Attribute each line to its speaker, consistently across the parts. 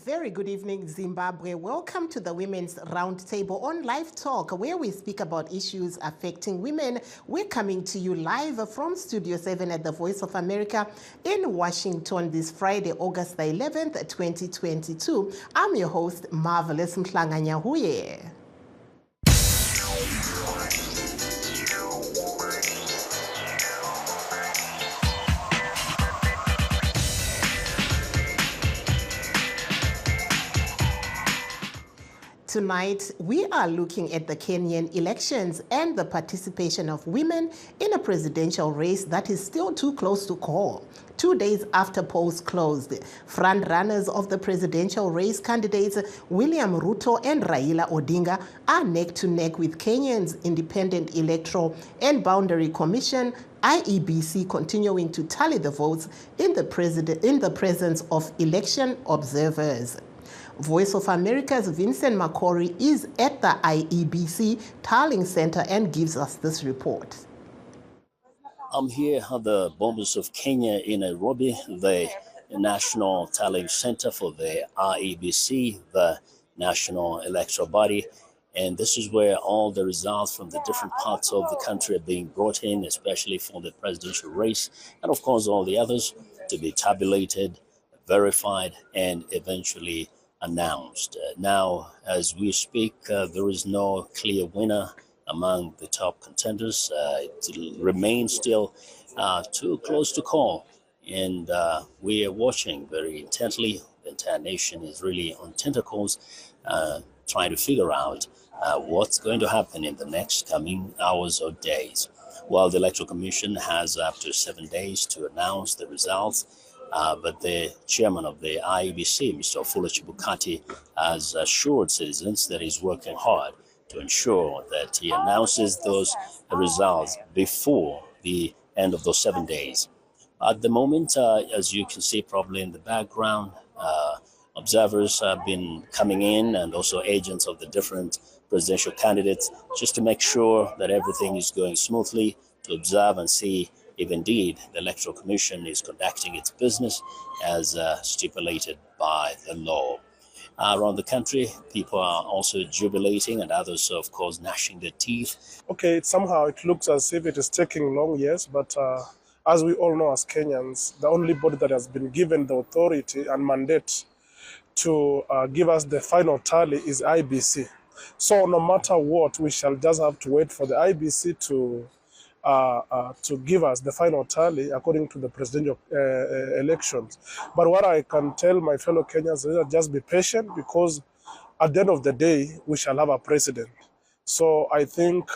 Speaker 1: Very good evening, Zimbabwe. Welcome to the Women's Roundtable on LiveTalk, where we speak about issues affecting women. We're coming to you live from Studio 7 at the Voice of America in Washington this Friday, August the 11th, 2022. I'm your host, Marvelous Mhlanganyahuye. Tonight, we are looking at the Kenyan elections and the participation of women in a presidential race that is still too close to call. 2 days after polls closed, front-runners of the presidential race candidates William Ruto and Raila Odinga are neck-to-neck with Kenyan's Independent Electoral and Boundary Commission, IEBC, continuing to tally the votes in the presence of election observers. Voice of America's Vincent Makori is at the IEBC tallying center and gives us this report.
Speaker 2: I'm here at the borders of Kenya in Nairobi, the National Tallying Center for the IEBC, the national electoral body. And this is where all the results from the different parts of the country are being brought in, especially for the presidential race, and of course all the others to be tabulated, verified, and eventually announced. Now, as we speak, there is no clear winner among the top contenders. It remains still too close to call, and we are watching very intently. The entire nation is really on tentacles, trying to figure out what's going to happen in the next coming hours or days. While the Electoral Commission has up to 7 days to announce the results, but the chairman of the IEBC, Mr. Ofula Chibukati, has assured citizens that he's working hard to ensure that he announces those results before the end of those 7 days. At the moment, as you can see probably in the background, observers have been coming in, and also agents of the different presidential candidates, just to make sure that everything is going smoothly, to observe and see if indeed the Electoral Commission is conducting its business as stipulated by the law. Around the country, people are also jubilating, and others, of course, gnashing their teeth.
Speaker 3: Okay, somehow it looks as if it is taking long, yes, but as we all know as Kenyans, the only body that has been given the authority and mandate to give us the final tally is IBC. So no matter what, we shall just have to wait for the IBC to give us the final tally according to the presidential elections. But what I can tell my fellow Kenyans is just be patient, because at the end of the day, we shall have a president. So I think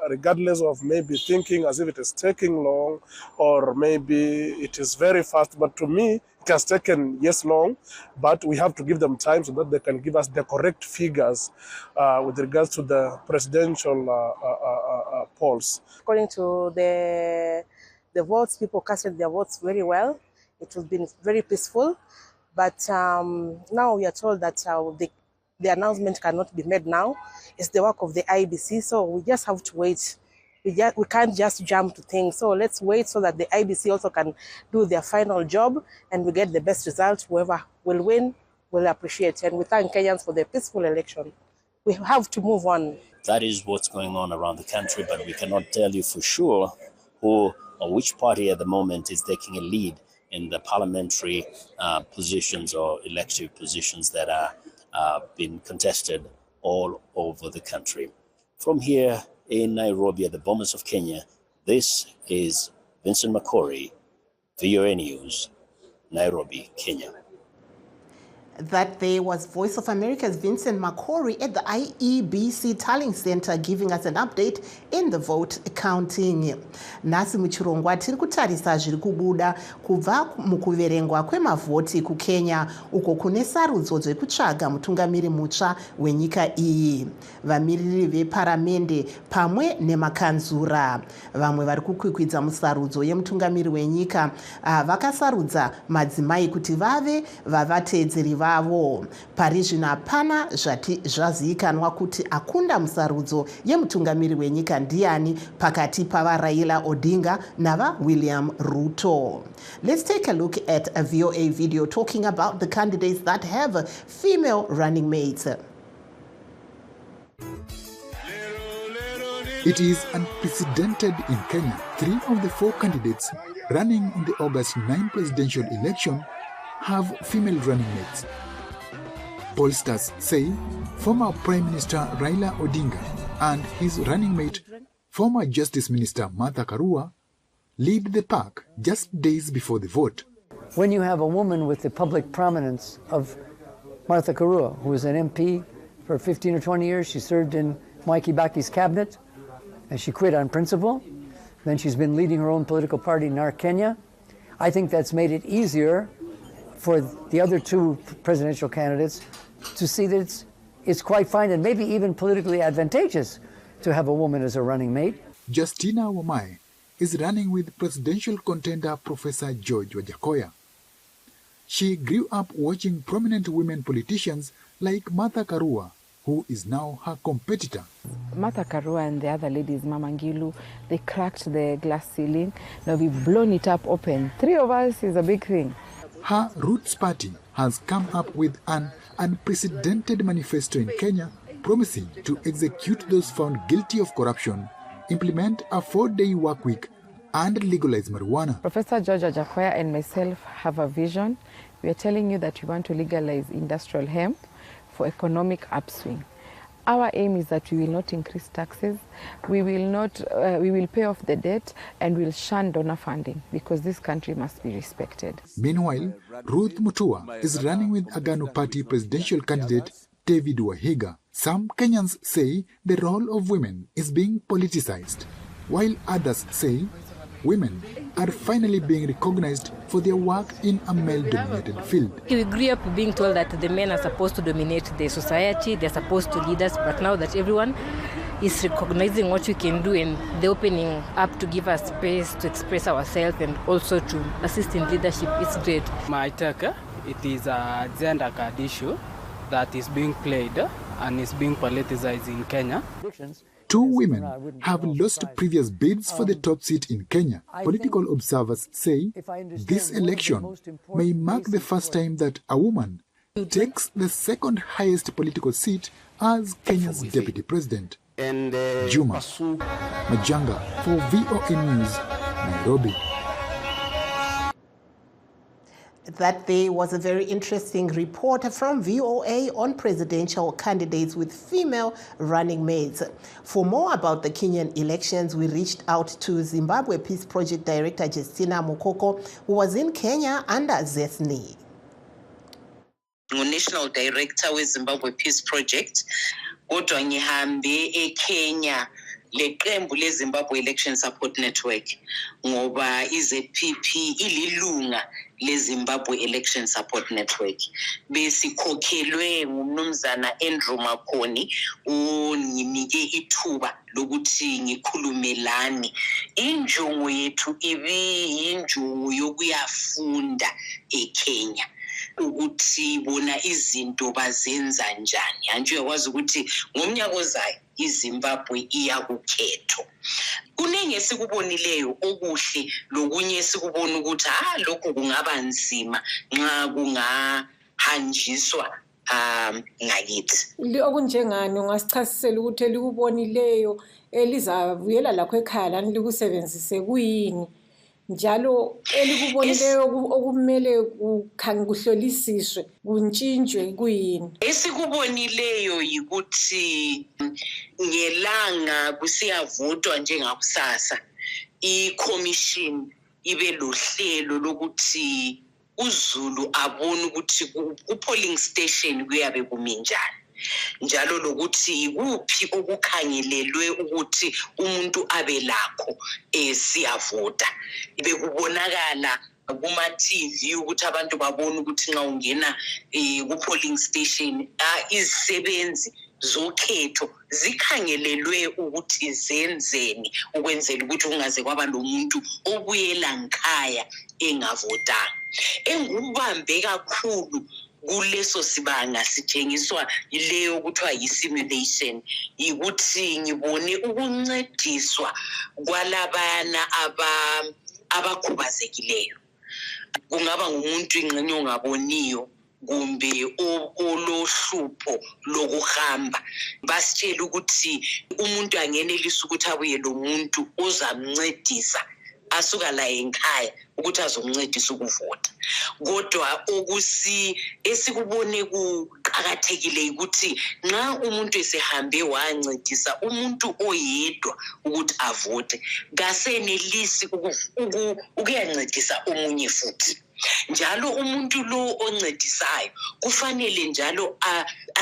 Speaker 3: regardless of maybe thinking as if it is taking long or maybe it is very fast, but to me, it has taken, yes, long, but we have to give them time so that they can give us the correct figures with regards to the presidential polls.
Speaker 4: According to the votes, people casted their votes very well. It has been very peaceful, but now we are told that the announcement cannot be made now. It's the work of the IBC, so we just have to wait. We can't just jump to things. So let's wait so that the IBC also can do their final job and we get the best result. Whoever will win will appreciate. And we thank Kenyans for the peaceful election. We have to move on.
Speaker 2: That is what's going on around the country, but we cannot tell you for sure who or which party at the moment is taking a lead in the parliamentary positions or elective positions that are being contested all over the country. From here in Nairobi at the borders of Kenya, this is Vincent Makori, VOA News, Nairobi, Kenya.
Speaker 1: That there was Voice of America's Vincent Makori at the IEBC tallying center giving us an update in the vote counting. Nasi muchirongwa tiri kutarisa zviri kubuda kubva mukuverengwa kwemavhoti kuKenya uko kune sarudzo dzekutsvaga mutungamiri mutsva wenyika iyi. Vamiriri veparamende pamwe nemakanzura. Vamwe vari kukwikwidza musarudzo yemutungamiri wenyika vakasarudza madzimai kuti vave vavatedzeri vavo. Pari zvino hapana zvati zvazivikanwa kuti akunda musarudzo yemutungamiri wenyika ndiani pakati pava Raila Odinga nava William Ruto. Let's take a look at a VOA video talking about the candidates that have female running mates.
Speaker 5: It is unprecedented in Kenya. 3 of the 4 candidates running in the August 9 presidential election have female running mates. Pollsters say former Prime Minister Raila Odinga and his running mate, former Justice Minister Martha Karua, lead the pack just days before the vote.
Speaker 6: When you have a woman with the public prominence of Martha Karua, who was an MP for 15 or 20 years, she served in Mwai Kibaki's cabinet, and she quit on principle. Then she's been leading her own political party, NAR Kenya. I think that's made it easier for the other 2 presidential candidates to see that it's quite fine and maybe even politically advantageous to have a woman as a running mate.
Speaker 5: Justina Wamai is running with presidential contender Professor George Wajakoya. She grew up watching prominent women politicians like Martha Karua, who is now her competitor.
Speaker 7: Martha Karua and the other ladies, Mama Ngilu, they cracked the glass ceiling. Now we've blown it up open. 3 of us is a big thing.
Speaker 5: Her Roots Party has come up with an unprecedented manifesto in Kenya promising to execute those found guilty of corruption, implement a 4-day work week, and legalize marijuana.
Speaker 7: Professor George Wajakoya and myself have a vision. We are telling you that we want to legalize industrial hemp for economic upswing. Our aim is that we will not increase taxes, we will pay off the debt, and we'll shun donor funding because this country must be respected.
Speaker 5: Meanwhile, Ruth Mutua is running with Agano Party presidential candidate David Wahiga. Some Kenyans say the role of women is being politicized, while others say women are finally being recognized for their work in a male-dominated field.
Speaker 8: We grew up being told that the men are supposed to dominate the society, they're supposed to lead us, but now that everyone is recognizing what we can do and they're opening up to give us space to express ourselves and also to assist in leadership, it's great.
Speaker 9: My take, it is a gender card issue that is being played and is being politicized in Kenya.
Speaker 5: 2 women have lost previous bids for the top seat in Kenya. Political observers say this election may mark the first time that a woman takes the 2nd highest political seat as Kenya's deputy president. Juma Majanga for VOA News, Nairobi.
Speaker 1: That day was a very interesting report from VOA on presidential candidates with female running mates. For more about the Kenyan elections, we reached out to Zimbabwe Peace Project Director Justina Mukoko, who was in Kenya under ZESNI.
Speaker 10: National Director with Zimbabwe Peace Project, kodwa ngihambe eKenya leqembu leZimbabwe Election Support Network ngoba iZPP ililunga leZimbabwe Election Support Network besikhokhelwe ngumnumzana Andrew Makoni onginike ithuba lokuthi ngikhulumelani. Injongo yethu injongo yokuyafunda eKenya ukuthi bona izinto bazenza njani. Anje uyakwazi ukuthi ngomnyaka ozayo iZimbabwe iyakukhetho. Kuningi esikubonileyo okuhle lokunye esikubona ukuthi lokho kungaba nzima nxa kungahanjiswa ngakithi.
Speaker 11: Okunjengani ungasichasisela ukuthi elikubonileyo elizavuyela lakho ekhaya lani likusebenzise kuyini? Njalo elikubonileyo okumele kuhlolisiswe kuntshintshwe kuyini?
Speaker 10: Esikubonileyo yikuthi ngelanga kusiyavotwa njengakusasa i-commission ibe lohlelo lokuthi uZulu abone ukuthi ku-polling station kuyabe kuminjani. Njalo lokuthi ikuphi okukhangelelwe ukuthi umuntu abe lakho siyavota. Bekubonakala kuma TV ukuthi abantu babone ukuthi nxa ungena ku-polling station izisebenzi zokhetho zikhangelelwe ukuthi zenzeni ukwenzela ukuthi kungaze kwaba lomuntu obuyela nkhaya engavotanga. Engubambe kakhulu kuleso sibanga sithengiswa ileyo kuthiwa yi-simulation, yikuthi ngibone ukuncediswa kwalabana abakhubazekileyo. Kungaba ngumuntu ingxenye ongaboniyo kumbe olohlupho lokuhamba. Basitshela ukuthi umuntu angenelisa ukuthi abuye lo muntu ozamncedisa asuka la ekhaya ukuthi azomncedisa ukuvota. Kodwa esikubone kuqakathekile ukuthi nxa umuntu esehambe wancedisa umuntu oyedwa ukuthi avote, kasenelisi ukuyancedisa omunye futhi. Njalo umuntu lo oncedisayo kufanele njalo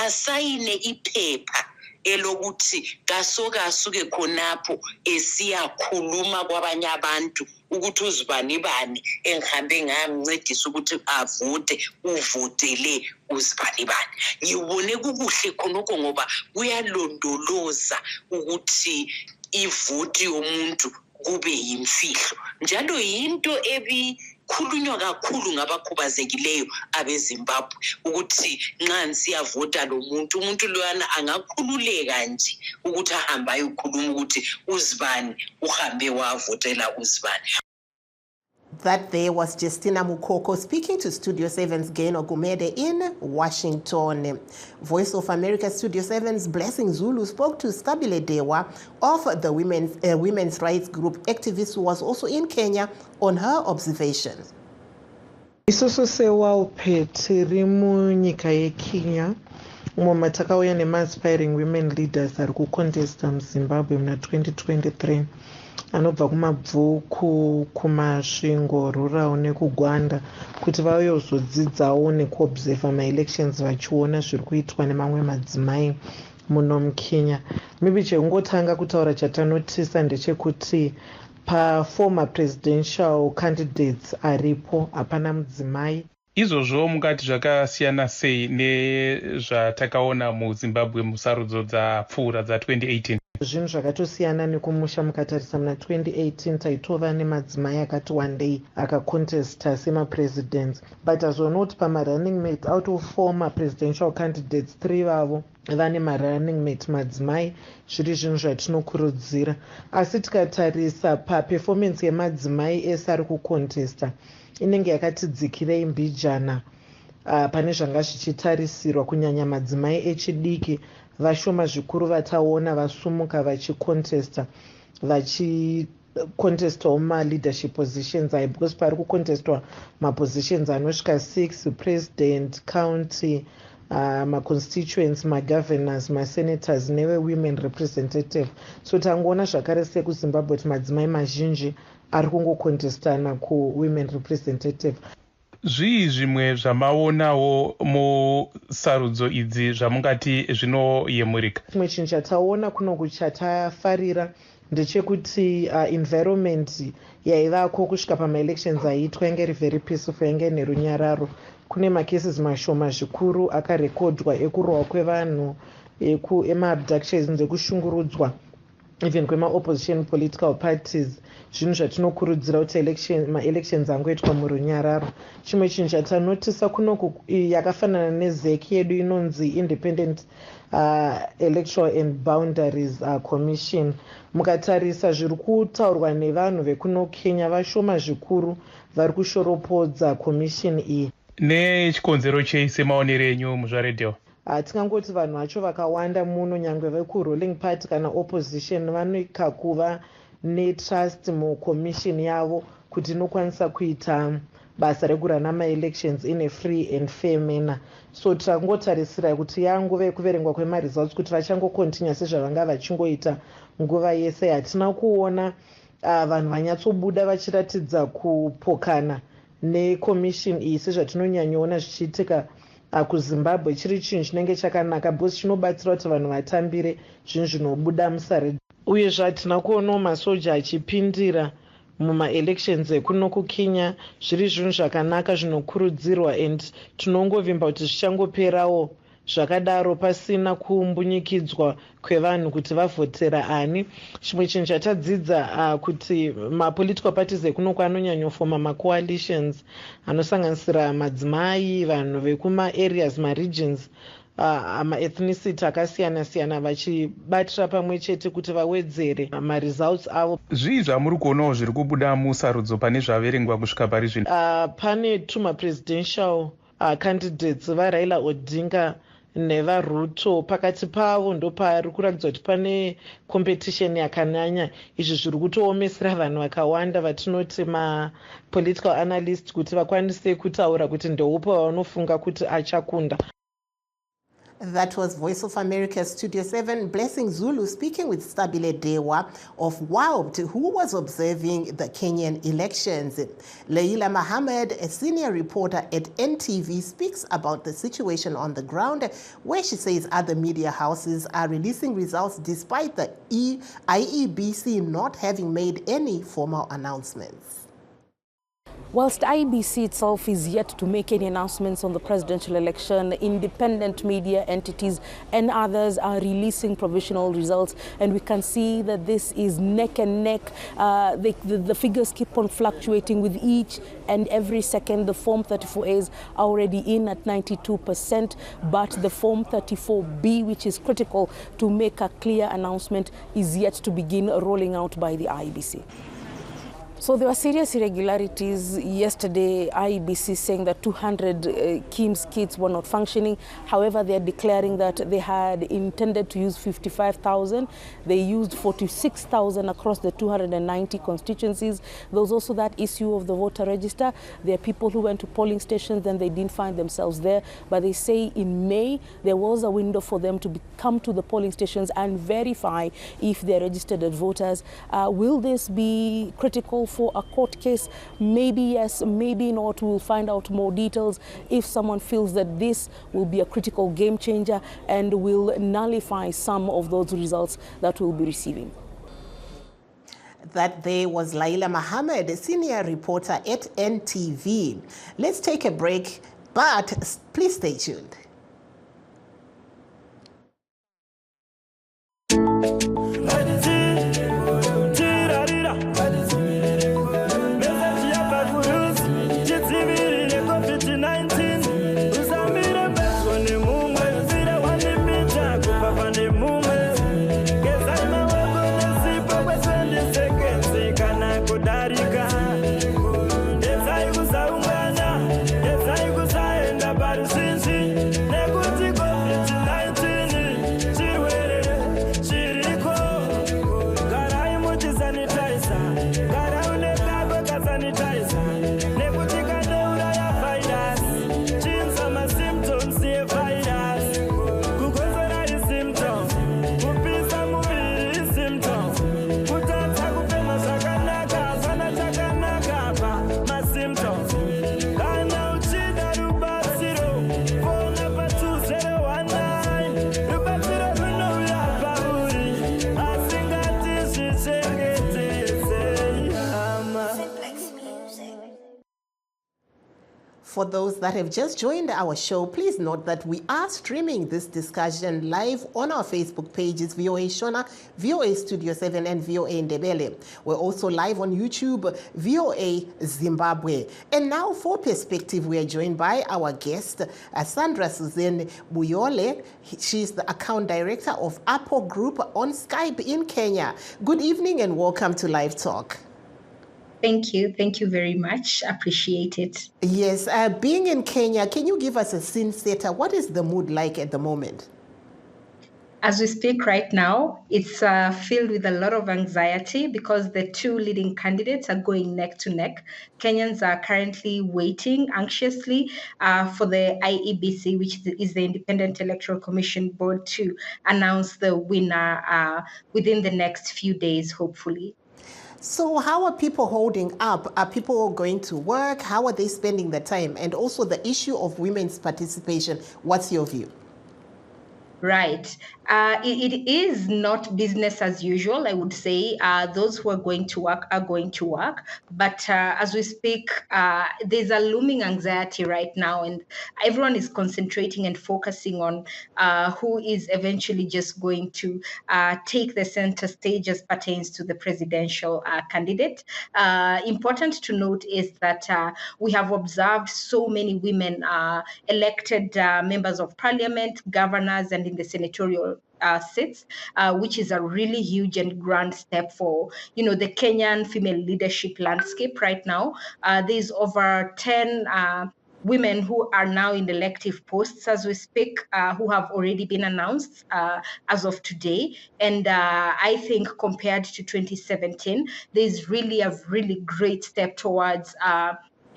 Speaker 10: asayine iphepha elokuthi kasoka asuke khonapho esiyakhuluma kwabanye abantu ukuthi uzibani bani engihambe ngamncedisa ukuthi avote, uvotele uzibani bani. Ngibone kukuhle khonoko ngoba kuyalondoloza ukuthi ivoti yomuntu kube yimfihlo. Njalo yinto khulunywa kakhulu ngabakhubazekileyo abeZimbabwe ukuthi nxa siyavota lo muntu loyana angakhululeka nje ukuthi ahambe ayokhuluma ukuthi uzibani uhambe wavotela uzibani.
Speaker 1: That there was Justina Mukoko speaking to Studio 7's Geno Gumede in Washington. Voice of America Studio 7's Blessing Zulu spoke to Stabile Dewa of the women's rights group activist who was also in Kenya on her observations.
Speaker 12: Isoso sewawuphethe rimunyika yeKenya umwe takauya nema-aspiring women leaders ari kucontesta muZimbabwe muna 2023 anobva kumabvuku, kumasvingo, rural nekugwanda kuti vayozodzidzawo nekuobserva ma-elections vachiona zviri kuitwa nemamwe madzimai muno muKenya. Maybe chekungotanga kutaura chatanotisa ndechekuti pa-former presidential candidates aripo hapana mudzimai.
Speaker 13: Izvozvo mungati zvakasiyana sei nezvatakaona muZimbabwe musarudzo dzapfuura dza2018?
Speaker 12: Zvinhu zvakatosiyana nekumusha mukatarisa muna 2018 taitova nemadzimai akati wandei akacontesta sema-presidents, but azviona kuti pama-running mate out of former presidential candidates 3 vavo vane ma-running mate madzimai, zviri zvinhu zvatinokurudzira. Asi tikatarisa paperformance yemadzimai ese ari kucontesta inenge yakatidzikirei mbijana pane zvanga zvichitarisirwa, kunyanya madzimai echidiki vashoma zvikuru vataona vasumuka vachicontesta ma-leadership positions aya, because pari kucontestwa ma-positions anosvika 6: president, county, ma-constituents, ma-governors, ma-senators newe-women representative. So tangoona zvakare sekuZimbabwe kuti madzimai mazhinji ari kungocontestana ku-women representative.
Speaker 13: Zvii zvimwe zvamaonawo musarudzo idzi zvamungati zvinoyemurika?
Speaker 12: Chimwe chinhu chataona kuno chatafarira ndechekuti environment yaivako kusvika pama-elections aiitwa yange iri very peaceful, yange nerunyararo. Kune macases mashoma zvikuru akarekodwa ekurohwa kwevanhu, ema-abductions, ekushungurudzwa even kwema-opposition political parties, zvinhu zvatinokurudzira kuti ma-elections angoitwa murunyararo. Chimwe chinhu chatanotisa kunoku yakafanana nezeki yedu inonzi Independent Electoral and Boundaries Commission. Mukatarisa zviri kutaurwa nevanhu vekuno Kenya vashoma zvikuru vari kushoropodza commission iyi.
Speaker 13: Nechikonzero chei semaonero enyu muzvaredhiyo?
Speaker 12: Tingangoti vanhu vacho vakawanda muno, nyangwe veku-ruling party kana opposition, vanoika kuva netrust mucommission yavo kuti inokwanisa kuita basa rekurana ma-elections in a free and fair manner. So tangotarisira kuti yanguva yekuverengwa kwema-results kuti vachangokontinya sezvavanga vachingoita nguva yese. Hatina kuona vanhu vanyatsobuda vachiratidza kupokana necommission iyi sezvatinonyanyoona zvichiitika kuZimbabwe. Chiri chinhu chinenge chakanaka because chinobatsira kuti vanhu vatambire zvinhu zvinobuda musare. Uyezve hatina kuonawo masoja achipindira muma-elections ekuno kuKenya. Zviri zvinhu zvakanaka zvinokurudzirwa, and tinongovimba kuti zvichangoperawo zvakadaro pasina kumbunyikidzwa kwevanhu kuti vavhotera ani. Chimwe chinhu chatadzidza kuti mapolitical parties ekuno anonyanyofoma macoalitions anosanganisira madzimai, vanhu vekuma-areas, ma-regions, maethnicity akasiyana-siyana vachibatira pamwe chete kuti vawedzere maresults avo.
Speaker 13: Zvii zvamuri kuonawo zviri kubuda musarudzo pane zvaverengwa kusvika pari zvino?
Speaker 12: Pane presidential candidates vaRaila Odinga nevaRuto. Pakati pavo ndopari kuratidza kuti pane competition yakanyanya. Izvi zviri kutoomesera vanhu vakawanda vatinoti ma-political analyst kuti vakwanise kutaura kuti ndeupo vanofunga kuti achakunda.
Speaker 1: That was Voice of America Studio 7, Blessing Zulu, speaking with Stabile Dewa of WOWT, who was observing the Kenyan elections. Leila Mohammed, a senior reporter at NTV, speaks about the situation on the ground, where she says other media houses are releasing results despite the IEBC not having made any formal announcements.
Speaker 14: Whilst IEBC itself is yet to make any announcements on the presidential election, independent media entities and others are releasing provisional results, and we can see that this is neck and neck. The figures keep on fluctuating with each and every second. The Form 34As are already in at 92%, but the Form 34B, which is critical to make a clear announcement, is yet to begin rolling out by the IEBC. So there were serious irregularities yesterday. IEBC saying that 200 KIMS kits were not functioning. However, they are declaring that they had intended to use 55,000. They used 46,000 across the 290 constituencies. There was also that issue of the voter register. There are people who went to polling stations and they didn't find themselves there. But they say in May, there was a window for them to come to the polling stations and verify if they're registered as voters. Will this be critical for a court case? Maybe yes, maybe not. We'll find out more details if someone feels that this will be a critical game changer and will nullify some of those results that we'll be receiving.
Speaker 1: That there was Laila Mohammed, a senior reporter at NTV. Let's take a break, but please stay tuned. For those that have just joined our show, please note that we are streaming this discussion live on our Facebook pages, VOA Shona, VOA Studio 7, and VOA Ndebele. We're also live on YouTube, VOA Zimbabwe. And now for Perspective, we are joined by our guest, Sandra Suzanne Buyole. She's the account director of Apple Group on Skype in Kenya. Good evening and welcome to Live Talk.
Speaker 15: Thank you. Thank you very much. Appreciate it.
Speaker 1: Yes. Being in Kenya, can you give us a scene setter? What is the mood like at the moment?
Speaker 15: As we speak right now, it's filled with a lot of anxiety because the two leading candidates are going neck to neck. Kenyans are currently waiting anxiously for the IEBC, which is the Independent Electoral Commission Board, to announce the winner within the next few days, hopefully.
Speaker 1: So how are people holding up? Are people going to work? How are they spending their time? And also the issue of women's participation. What's your view?
Speaker 15: Right. It is not business as usual, I would say. Those who are going to work are going to work. But as we speak, there's a looming anxiety right now, and everyone is concentrating and focusing on who is eventually just going to take the center stage as pertains to the presidential candidate. Important to note is that we have observed so many women elected members of parliament, governors, and in the senatorial seats, which is a really huge and grand step for, the Kenyan female leadership landscape right now. There's over 10 women who are now in elective posts as we speak, who have already been announced as of today. And I think compared to 2017, there's really a really great step towards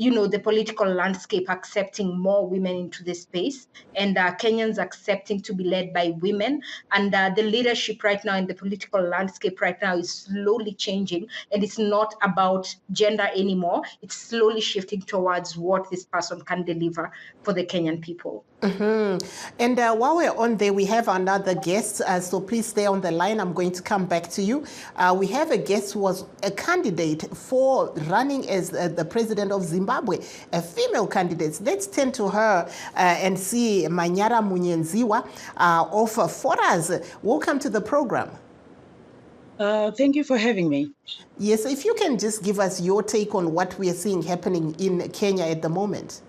Speaker 15: the political landscape accepting more women into this space, and Kenyans accepting to be led by women. And the leadership right now in the political landscape right now is slowly changing, and it's not about gender anymore. It's slowly shifting towards what this person can deliver for the Kenyan people.
Speaker 1: And while we're on there, we have another guest, so please stay on the line. I'm going to come back to you. We have a guest who was a candidate for running as the president of Zimbabwe, a female candidate. Let's turn to her and see Manyara Munyenziwa of Foras. Welcome to the program.
Speaker 16: Thank you for having me.
Speaker 1: Yes, if you can just give us your take on what we are seeing happening in Kenya at the moment.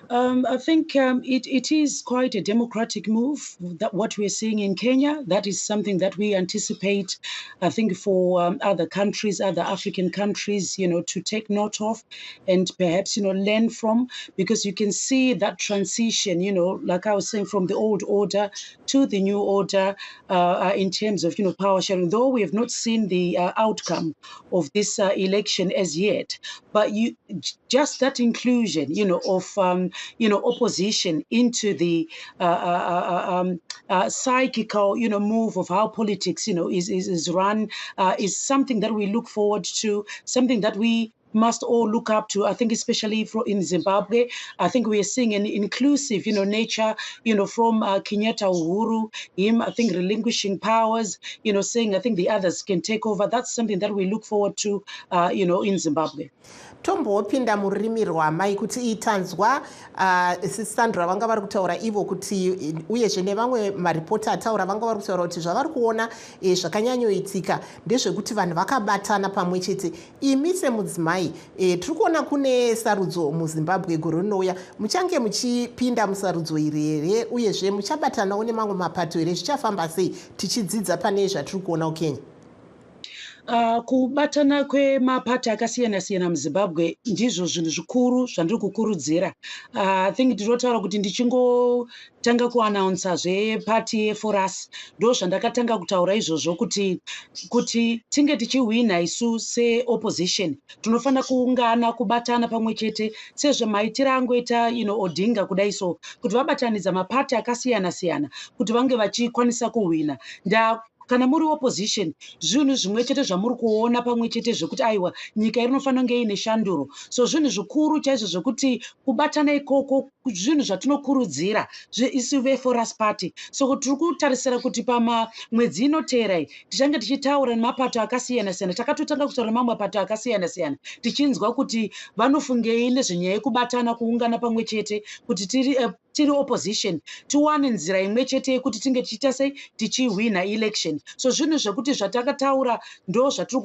Speaker 16: I think it is quite a democratic move, that what we're seeing in Kenya. That is something that we anticipate, I think, for other countries, other African countries, to take note of and perhaps, learn from, because you can see that transition, like I was saying, from the old order to the new order in terms of, power sharing, though we have not seen the outcome of this election as yet. But just that inclusion, of opposition into the psychical, move of how politics, is run, is something that we look forward to, something that we must all look up to. I think especially in Zimbabwe, I think we are seeing an inclusive, nature, from Kenyatta Uhuru, him, I think, relinquishing powers, saying, I think the others can take over. That's something that we look forward to, in Zimbabwe.
Speaker 1: Tombopinda murimi rwamai kuti itanzwa Sandra vanga vari kutaura ivo kuti uyezve nevamwe maripota ataura vanga vari kutaura kuti zvavari kuona zvakanyanyoitika ndezvekuti vanhu vakabatana pamwe chete. Imi semudzimai tiri kuona kune sarudzo muZimbabwe gore rinouya, muchange muchipinda musarudzo iri here uyezve muchabatanawo nemamwe mapato here? Zvichafamba sei tichidzidza pane zvatiri kuona kuKenya?
Speaker 16: Kubatana kwemapato akasiyana-siyana muZimbabwe ndizvo zvinhu zvikuru zvandiri kukurudzira. I think ndinotaura kuti ndichingotanga kuanaunsa zvepati yeForas, ndo zvandakatanga kutaura izvozvo kuti tinge tichihwina isu seopposition tinofanira kuungana, kubatana pamwe chete sezvemaitiro angoita Odinga kudai, so kuti vabatanidza mapato akasiyana-siyana kuti vange vachikwanisa kuhwina. Kana muri opposition, zvinhu zvimwe chete zvamuri kuona pamwe chete zvekuti aiwa nyika inofanira kunge ine shanduro. So zvinhu zvikuru chaizvo zvekuti kubatana ikoko zvinhu zvatinokurudzira isu veForas Party. So tiri kutarisira kuti pamwedzi inoteera tichange tichitaura nemapato akasiyana-siyana. Takatotanga kutaura nemamwe mapato akasiyana-siyana tichinzwa kuti vanofungei nezvenyaya yekubatana, kuungana pamwe chete kuti tiri opposition tiwane nzira imwe chete yekuti tinge tichiita sei tichihwina election. So zvinhu zvekuti zvatakataura ndo zvatiri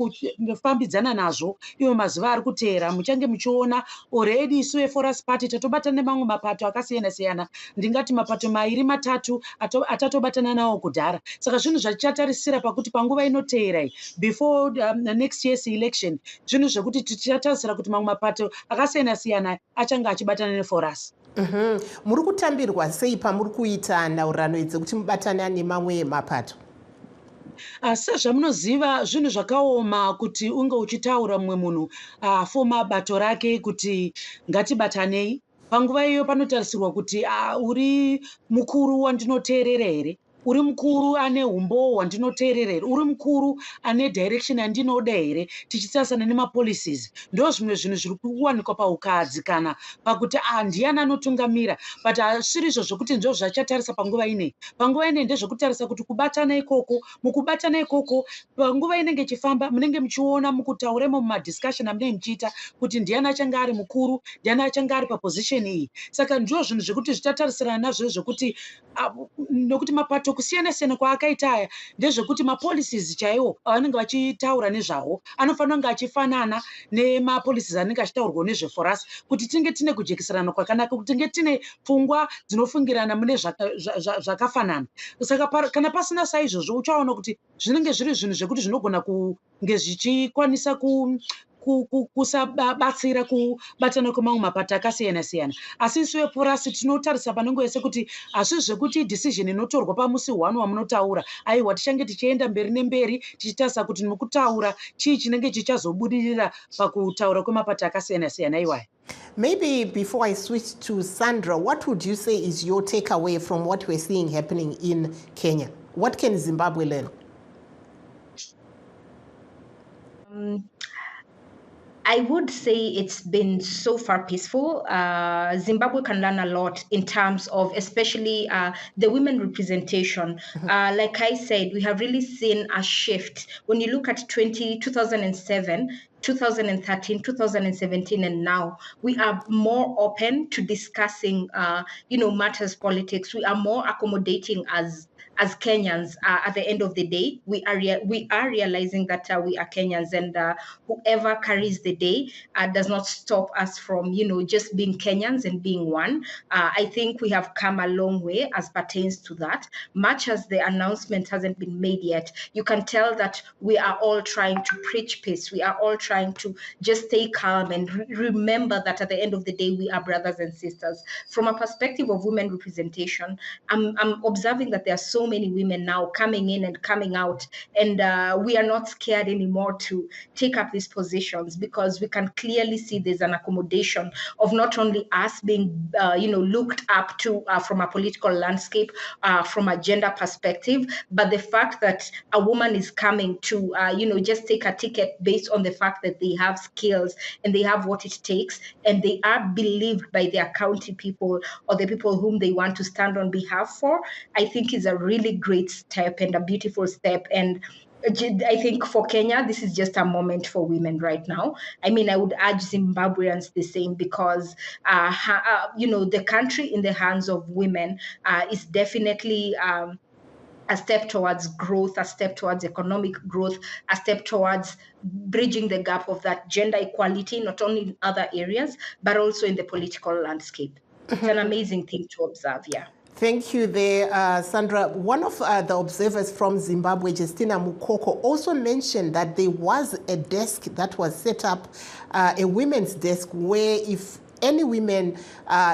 Speaker 16: kufambidzana nazvo iwo mazuva ari kuteera. Muchange muchiona already isu veForas Party tatobatana nemamwe mapato akasiyana-siyana, ndingati mapato mairi matatu atatobatana nawo kudhara. Saka zvinhu zvatichatarisira pakuti panguva inoteera before next year's election, zvinhu zvekuti tichatarisira kuti mamwe mapato akasiyana-siyana achange achibatana neForas.
Speaker 1: Muri kutambirwa sei pamuri kuita nhaurirano idzi kuti mubatane nemamwe mapato?
Speaker 16: Sezvamunoziva zvinhu zvakaoma kuti unge uchitaura mumwe munhu foma bato rake kuti ngatibatanei. Panguva iyo panotarisirwa kuti uri mukuru wandinoteerera here. uri mukuru ane umbo wandinoteerera here, uri mukuru ane direction yandinoda here, tichitarisana nemapolicies. Ndo zvimwe zvinhu zviri kuwanikwa paukadzi kana pakuti ndiani anotungamira, but hazviri izvo zvokuti ndo zvachatarisa panguva ine. Panguva ine ndezvekutarisa kuti kubatana ikoko, mukubatana ikoko panguva inenge ichifamba munenge muchiona mukutauremo mumadiscussion amunenge muchiita kuti ndiani achange ari mukuru, ndiani achange ari paposition iyi. Saka ndo zvinhu zvekuti zvichatarisana nazvo zvokuti nokuti mapato kusiyana siyana kwaakaita aya ndezvekuti mapolicies chaiwo avanenge vachitaura nezvawo anofanira kunge achifanana nemapolicies anenge achitaurwa nezveforasi, kuti tinge tine kujekeserana kwakanaka, kuti tinge tine pfungwa dzinofungirana mune zvakafanana. Saka kana pasina saizvozvo uchaona kuti zvinenge zviri zvinhu zvekuti zvinogona kunge zvichikwanisa kusabatsira kubatana kwemamwe mapato akasiyana siyana. Asi isu vepurasi tinotarisa panenge yese kuti hazvi zvekuti decision inotorwa pamusi 1 wamunotaura aiwa tichange tichienda mberi nemberi tichitarisa kuti mukutaura chii chinenge chichazobudirira pakutaura kwemapato akasiyana siyana iwaya.
Speaker 1: Maybe before I switch to Sandra, what would you say is your takeaway from what we're seeing happening in Kenya? What can Zimbabwe learn?
Speaker 15: I would say it's been so far peaceful. Zimbabwe can learn a lot in terms of especially the women representation. Like I said, we have really seen a shift. When you look at 2007, 2013, 2017, and now, we are more open to discussing, matters politics. We are more accommodating as Kenyans. At the end of the day, we are realizing that we are Kenyans, and whoever carries the day does not stop us from, just being Kenyans and being one. I think we have come a long way as pertains to that. Much as the announcement hasn't been made yet, you can tell that we are all trying to preach peace. We are all trying to just stay calm and remember that at the end of the day, we are brothers and sisters. From a perspective of women representation, I'm observing that there are so many women now coming in and coming out, and we are not scared anymore to take up these positions, because we can clearly see there's an accommodation of not only us being looked up to from a political landscape, from a gender perspective, but the fact that a woman is coming to just take a ticket based on the fact that they have skills and they have what it takes, and they are believed by their county people or the people whom they want to stand on behalf for, I think is a really great step and a beautiful step. And I think for Kenya, this is just a moment for women right now. I mean, I would urge Zimbabweans the same, because, the country in the hands of women is definitely a step towards growth, a step towards economic growth, a step towards bridging the gap of that gender equality, not only in other areas, but also in the political landscape. It's an amazing thing to observe, yeah.
Speaker 1: Thank you there, Sandra. One of the observers from Zimbabwe, Justina Mukoko, also mentioned that there was a desk that was set up, a women's desk, where if any women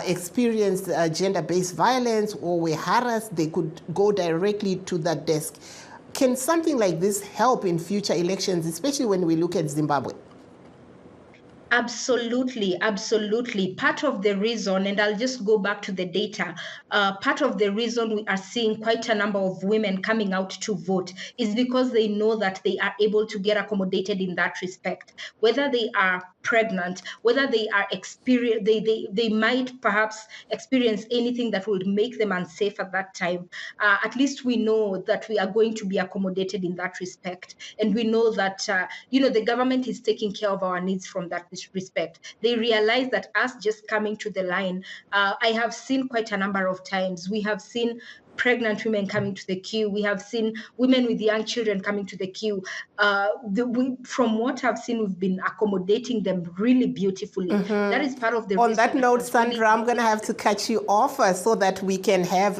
Speaker 1: experienced gender-based violence or were harassed, they could go directly to that desk. Can something like this help in future elections, especially when we look at Zimbabwe?
Speaker 15: Absolutely, absolutely. Part of the reason, and I'll just go back to the data, part of the reason we are seeing quite a number of women coming out to vote is because they know that they are able to get accommodated in that respect. Whether they are pregnant, whether they are they might perhaps experience anything that would make them unsafe at that time. At least we know that we are going to be accommodated in that respect. And we know that, the government is taking care of our needs from that respect. They realize that us just coming to the line, I have seen quite a number of times. We have seen pregnant women coming to the queue. We have seen women with young children coming to the queue. From what I've seen, we've been accommodating them really beautifully. That is part of the
Speaker 1: On that note, Sandra, I'm going to have to cut you off so that we can have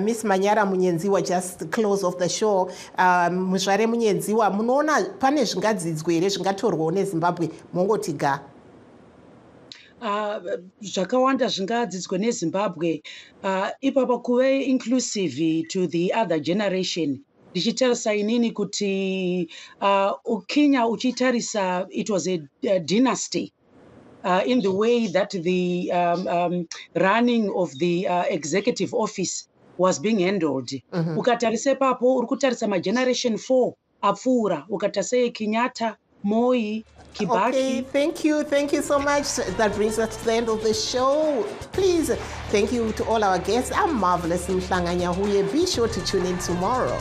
Speaker 1: Miss Manyara Munyenziwa just close off the show. Muzvare Munyenziwa, munoona pane zvingadzidzwe here zvingatorwawo neZimbabwe mongoti ga?
Speaker 16: Zvakawanda zvingadzidzwa neZimbabwe, ipapa kuve inclusive to the other generation. Ndichitarisa inini kuti Kenya uchitarisa, it was a dynasty in the way that the running of the executive office was being handled. Ukatarisa papo uri kutarisa mageneration 4 apfuura ukatarisa Kenyatta, Moi, Kibaki.
Speaker 1: Okay, thank you so much. That brings us to the end of the show. Please, thank you to all our guests. I'm Marvelous Mhlanga Nyahuye. Be sure to tune in tomorrow.